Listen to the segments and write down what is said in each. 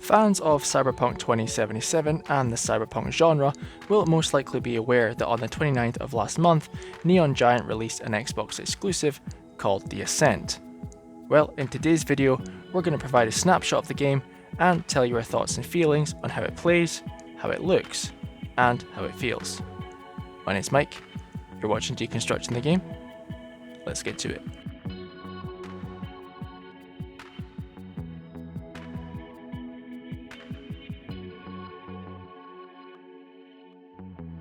Fans of Cyberpunk 2077 and the Cyberpunk genre will most likely be aware that on the 29th of last month, Neon Giant released an Xbox exclusive called The Ascent. Well, in today's video, we're going to provide a snapshot of the game and tell you our thoughts and feelings on how it plays, how it looks, and how it feels. My name's Mike, you're watching Deconstructing the Game. Let's get to it.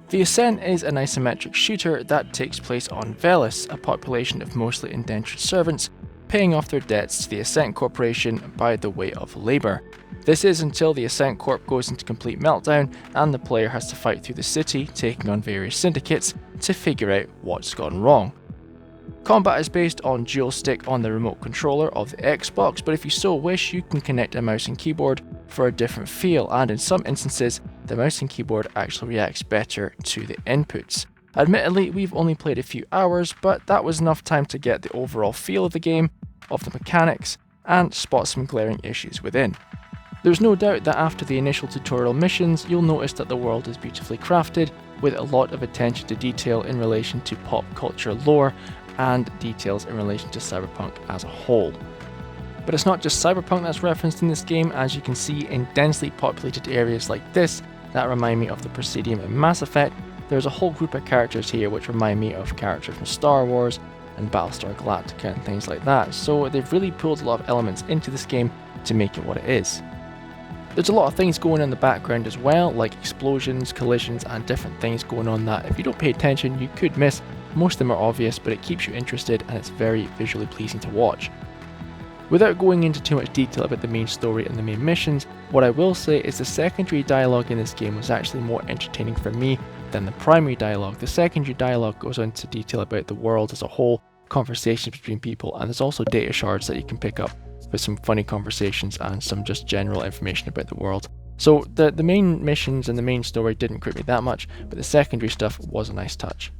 The Ascent is an isometric shooter that takes place on Velis, a population of mostly indentured servants, paying off their debts to the Ascent Corporation by the way of labour. This is until the Ascent Corp goes into complete meltdown and the player has to fight through the city, taking on various syndicates to figure out what's gone wrong. Combat is based on dual stick on the remote controller of the Xbox, but if you so wish you can connect a mouse and keyboard for a different feel, and in some instances the mouse and keyboard actually reacts better to the inputs. Admittedly, we've only played a few hours, but that was enough time to get the overall feel of the game, of the mechanics, and spot some glaring issues within. There's no doubt that after the initial tutorial missions, you'll notice that the world is beautifully crafted, with a lot of attention to detail in relation to pop culture lore, and details in relation to Cyberpunk as a whole. But it's not just Cyberpunk that's referenced in this game, as you can see in densely populated areas like this that remind me of the Presidium in Mass Effect. There's a whole group of characters here which remind me of characters from Star Wars and Battlestar Galactica and things like that, so they've really pulled a lot of elements into this game to make it what it is. There's a lot of things going on in the background as well, like explosions, collisions, and different things going on that if you don't pay attention you could miss. Most of them are obvious, but it keeps you interested and it's very visually pleasing to watch. Without going into too much detail about the main story and the main missions, what I will say is the secondary dialogue in this game was actually more entertaining for me than the primary dialogue. The secondary dialogue goes into detail about the world as a whole, conversations between people, and there's also data shards that you can pick up with some funny conversations and some just general information about the world. So the main missions and the main story didn't grip me that much, but the secondary stuff was a nice touch.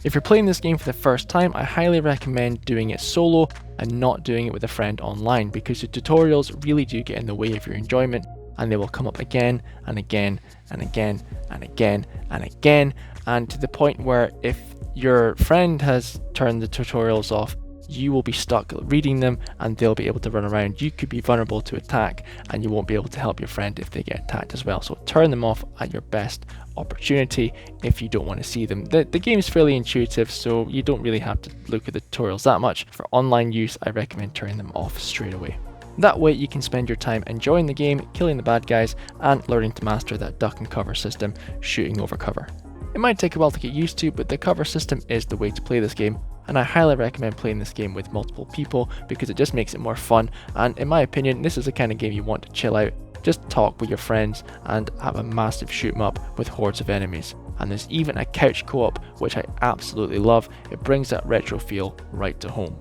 If you're playing this game for the first time, I highly recommend doing it solo and not doing it with a friend online, because the tutorials really do get in the way of your enjoyment, and they will come up again and again and again and again and again, and to the point where if your friend has turned the tutorials off, you will be stuck reading them and they'll be able to run around. You could be vulnerable to attack and you won't be able to help your friend if they get attacked as well. So turn them off at your best opportunity if you don't want to see them. The game is fairly intuitive, so you don't really have to look at the tutorials that much. For online use, I recommend turning them off straight away. That way you can spend your time enjoying the game, killing the bad guys, and learning to master that duck and cover system, shooting over cover. It might take a while to get used to, but the cover system is the way to play this game, and I highly recommend playing this game with multiple people because it just makes it more fun, and in my opinion this is the kind of game you want to chill out, just talk with your friends and have a massive shoot 'em up with hordes of enemies. And there's even a couch co-op which I absolutely love. It brings that retro feel right to home.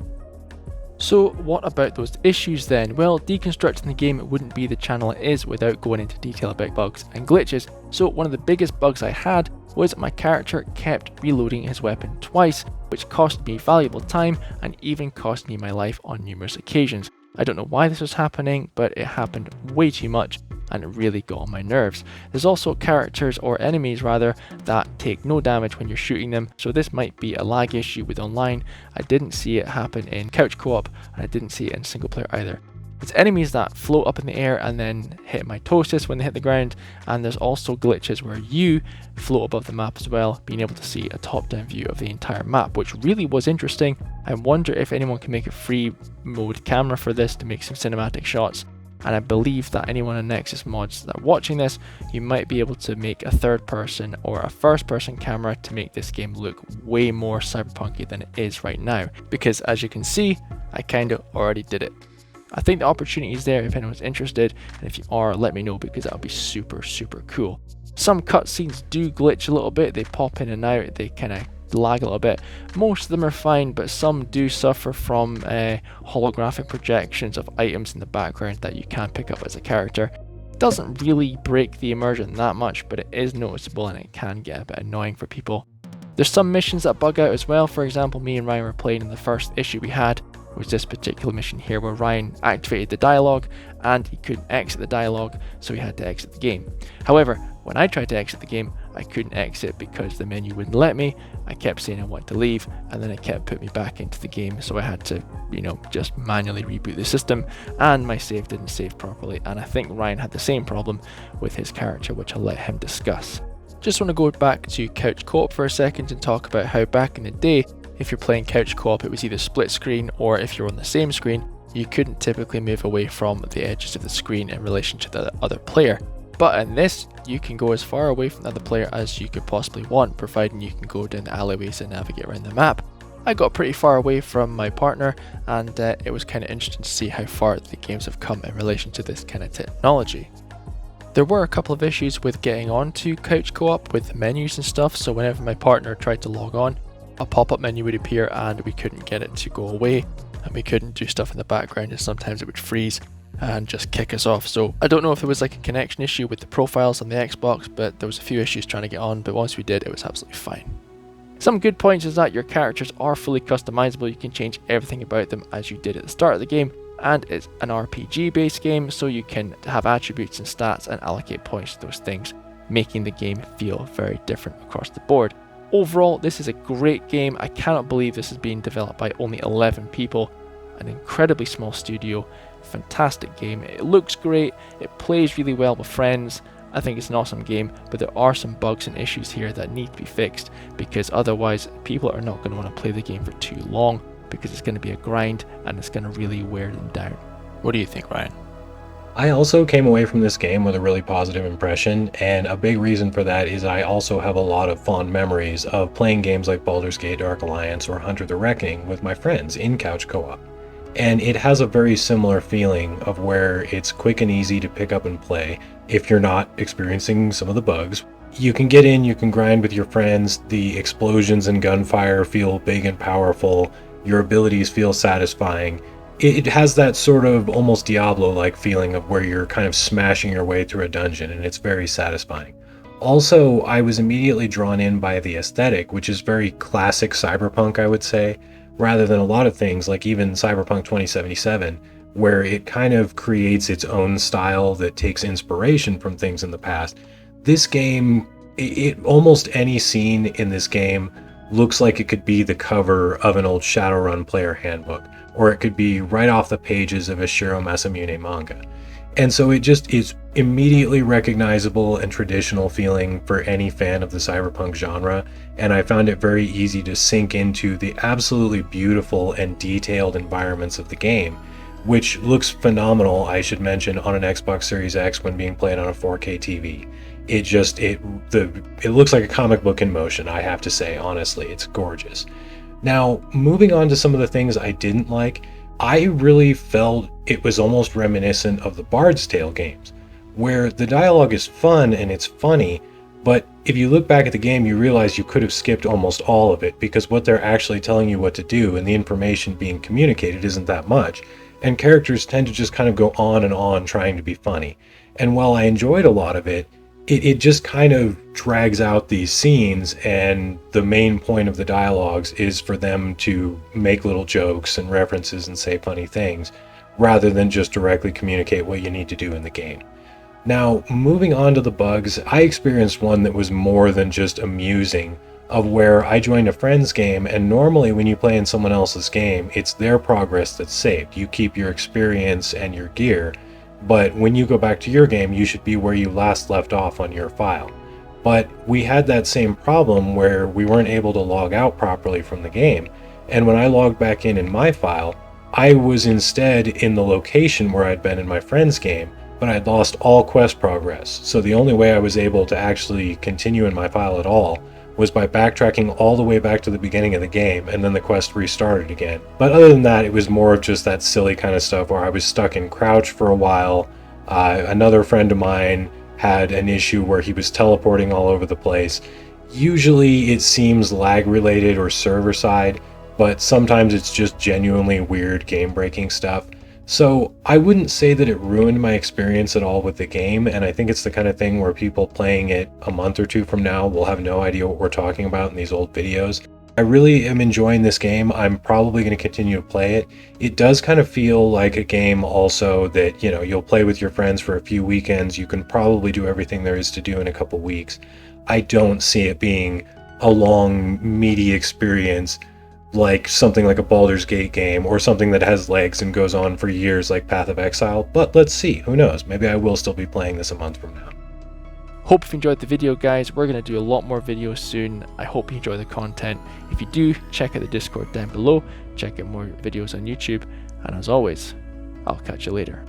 So what about those issues then? Well, Deconstructing the Game wouldn't be the channel it is without going into detail about bugs and glitches. So one of the biggest bugs I had was my character kept reloading his weapon twice, which cost me valuable time and even cost me my life on numerous occasions. I don't know why this was happening, but it happened way too much and it really got on my nerves. There's also characters, or enemies rather, that take no damage when you're shooting them, so this might be a lag issue with online. I didn't see it happen in couch co-op and I didn't see it in single player either. It's enemies that float up in the air and then hit mitosis when they hit the ground, and there's also glitches where you float above the map as well, being able to see a top-down view of the entire map, which really was interesting. I wonder if anyone can make a free mode camera for this to make some cinematic shots, and I believe that anyone on Nexus mods that are watching this, you might be able to make a third person or a first person camera to make this game look way more cyberpunky than it is right now, because as you can see, I kind of already did it. I think the opportunity is there if anyone's interested, and if you are, let me know because that would be super cool. Some cutscenes do glitch a little bit, they pop in and out, they kind of lag a little bit. Most of them are fine, but some do suffer from holographic projections of items in the background that you can pick up as a character. It doesn't really break the immersion that much, but it is noticeable and it can get a bit annoying for people. There's some missions that bug out as well. For example, me and Ryan were playing in the first issue we had, was this particular mission here where Ryan activated the dialogue and he couldn't exit the dialogue, so he had to exit the game. However, when I tried to exit the game, I couldn't exit because the menu wouldn't let me. I kept saying I want to leave, and then it kept putting me back into the game, so I had to, just manually reboot the system, and my save didn't save properly, and I think Ryan had the same problem with his character, which I'll let him discuss. Just want to go back to couch co-op for a second and talk about how back in the day, if you're playing couch co-op, it was either split screen, or if you're on the same screen, you couldn't typically move away from the edges of the screen in relation to the other player. But in this, you can go as far away from the other player as you could possibly want, providing you can go down the alleyways and navigate around the map. I got pretty far away from my partner, and it was kind of interesting to see how far the games have come in relation to this kind of technology. There were a couple of issues with getting onto couch co-op with menus and stuff, so whenever my partner tried to log on, a pop-up menu would appear and we couldn't get it to go away, and we couldn't do stuff in the background, and sometimes it would freeze and just kick us off. So I don't know if there was like a connection issue with the profiles on the Xbox, but there was a few issues trying to get on, but once we did, it was absolutely fine. Some good points is that your characters are fully customizable. You can change everything about them as you did at the start of the game, and it's an RPG based game, so you can have attributes and stats and allocate points to those things, making the game feel very different across the board. Overall, this is a great game. I cannot believe this is being developed by only 11 people, an incredibly small studio. Fantastic game. It looks great, it plays really well with friends. I think it's an awesome game, but there are some bugs and issues here that need to be fixed, because otherwise people are not going to want to play the game for too long, because it's going to be a grind and it's going to really wear them down. What do you think, Ryan? I also came away from this game with a really positive impression, and a big reason for that is I also have a lot of fond memories of playing games like Baldur's Gate Dark Alliance or Hunter the Reckoning with my friends in couch co-op. And it has a very similar feeling of where it's quick and easy to pick up and play if you're not experiencing some of the bugs. You can get in, you can grind with your friends, the explosions and gunfire feel big and powerful, your abilities feel satisfying. It has that sort of almost Diablo-like feeling of where you're kind of smashing your way through a dungeon, and it's very satisfying. Also, I was immediately drawn in by the aesthetic, which is very classic cyberpunk, I would say, rather than a lot of things like even Cyberpunk 2077, where it kind of creates its own style that takes inspiration from things in the past. This game, almost any scene in this game looks like it could be the cover of an old Shadowrun player handbook, or it could be right off the pages of a Shiro Masamune manga. And so it just is immediately recognizable and traditional feeling for any fan of the cyberpunk genre, and I found it very easy to sink into the absolutely beautiful and detailed environments of the game, which looks phenomenal, I should mention, on an Xbox Series X when being played on a 4K TV. It looks like a comic book in motion, I have to say, honestly. It's gorgeous. Now, moving on to some of the things I didn't like, I really felt it was almost reminiscent of the Bard's Tale games, where the dialogue is fun and it's funny, but if you look back at the game, you realize you could have skipped almost all of it, because what they're actually telling you what to do and the information being communicated isn't that much, and characters tend to just kind of go on and on trying to be funny. And while I enjoyed a lot of it, it just kind of drags out these scenes, and the main point of the dialogues is for them to make little jokes and references and say funny things, rather than just directly communicate what you need to do in the game. Now, moving on to the bugs, I experienced one that was more than just amusing, of where I joined a friend's game, and normally when you play in someone else's game, it's their progress that's saved. You keep your experience and your gear, but when you go back to your game, you should be where you last left off on your file. But we had that same problem where we weren't able to log out properly from the game, and when I logged back in my file, I was instead in the location where I'd been in my friend's game, but I'd lost all quest progress, so the only way I was able to actually continue in my file at all was by backtracking all the way back to the beginning of the game, and then the quest restarted again. But other than that, it was more of just that silly kind of stuff where I was stuck in crouch for a while. Another friend of mine had an issue where he was teleporting all over the place. Usually it seems lag related or server side, but sometimes it's just genuinely weird game breaking stuff. So I wouldn't say that it ruined my experience at all with the game, and I think it's the kind of thing where people playing it a month or two from now will have no idea what we're talking about in these old videos. I really am enjoying this game. I'm probably going to continue to play it. It does kind of feel like a game also that, you'll play with your friends for a few weekends. You can probably do everything there is to do in a couple weeks. I don't see it being a long, meaty experience like something like a Baldur's Gate game or something that has legs and goes on for years like Path of Exile. But let's see. Who knows? Maybe I will still be playing this a month from now. Hope you've enjoyed the video, guys. We're going to do a lot more videos soon. I hope you enjoy the content. If you do, check out the Discord down below. Check out more videos on YouTube. And as always, I'll catch you later.